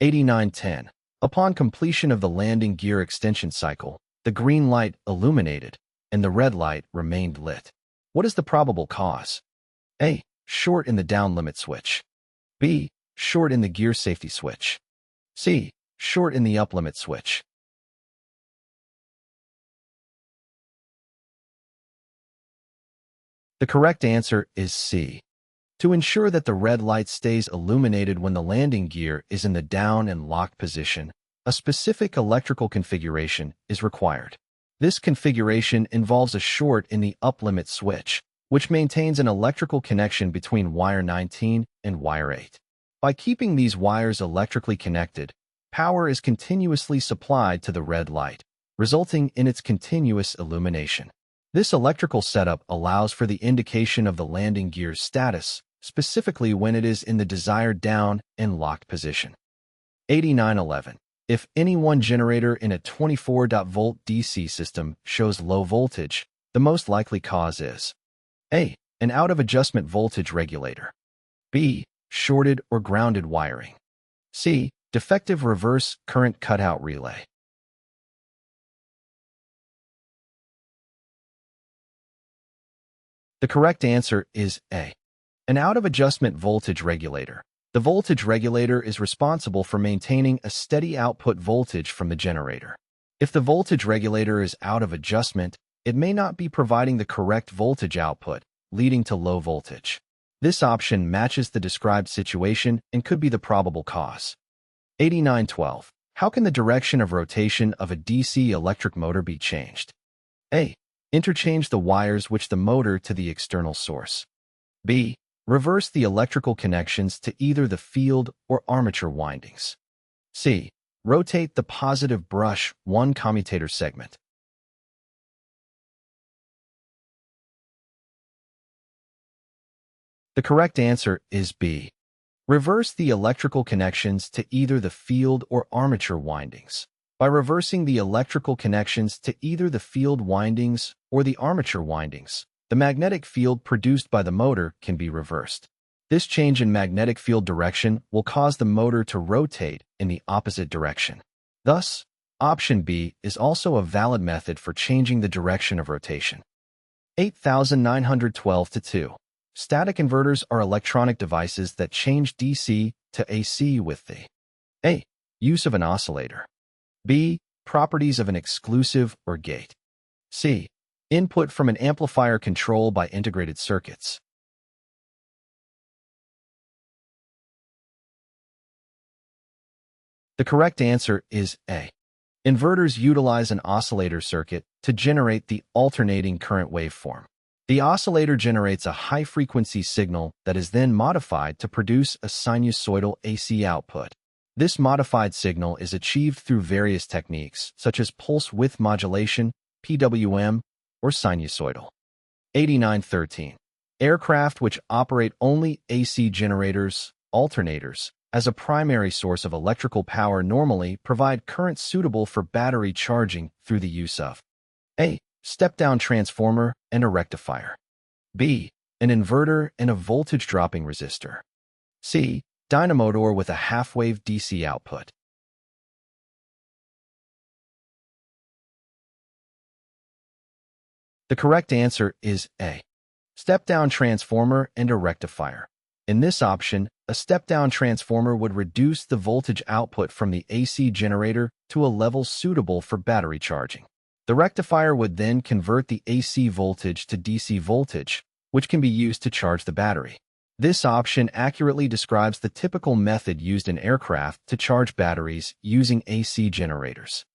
Q8910. Upon completion of the landing gear extension cycle, the green light illuminated and the red light remained lit. What is the probable cause? A. Short in the down limit switch. B. Short in the gear safety switch. C. Short in the up limit switch. The correct answer is C. To ensure that the red light stays illuminated when the landing gear is in the down and locked position, a specific electrical configuration is required. This configuration involves a short in the up limit switch, which maintains an electrical connection between wire 19 and wire 8. By keeping these wires electrically connected, power is continuously supplied to the red light, resulting in its continuous illumination. This electrical setup allows for the indication of the landing gear's status, specifically when it is in the desired down and locked position. Q8911. If any one generator in a 24-volt DC system shows low voltage, the most likely cause is A. An out-of-adjustment voltage regulator. B. Shorted or grounded wiring. C. Defective reverse current cutout relay. The correct answer is A. An out-of-adjustment voltage regulator. The voltage regulator is responsible for maintaining a steady output voltage from the generator. If the voltage regulator is out of adjustment, it may not be providing the correct voltage output, leading to low voltage. This option matches the described situation and could be the probable cause. Q8912. How can the direction of rotation of a DC electric motor be changed? A. Interchange the wires which the motor to the external source. B. Reverse the electrical connections to either the field or armature windings. C. Rotate the positive brush 1 commutator segment. The correct answer is B. Reverse the electrical connections to either the field or armature windings. By reversing the electrical connections to either the field windings or the armature windings, the magnetic field produced by the motor can be reversed. This change in magnetic field direction will cause the motor to rotate in the opposite direction. Thus, option B is also a valid method for changing the direction of rotation. Q8912-2. Static inverters are electronic devices that change DC to AC with the A. Use of an oscillator. B. Properties of an exclusive or gate. C. Input from an amplifier control by integrated circuits. The correct answer is A. Inverters utilize an oscillator circuit to generate the alternating current waveform. The oscillator generates a high-frequency signal that is then modified to produce a sinusoidal AC output. This modified signal is achieved through various techniques, such as pulse width modulation, PWM, or sinusoidal. Q8913. Aircraft which operate only AC generators, alternators, as a primary source of electrical power normally provide current suitable for battery charging through the use of A. Step-down transformer and a rectifier. B. An inverter and a voltage-dropping resistor. C. Dynamotor with a half-wave DC output. The correct answer is A. Step-down transformer and a rectifier. In this option, a step-down transformer would reduce the voltage output from the AC generator to a level suitable for battery charging. The rectifier would then convert the AC voltage to DC voltage, which can be used to charge the battery. This option accurately describes the typical method used in aircraft to charge batteries using AC generators.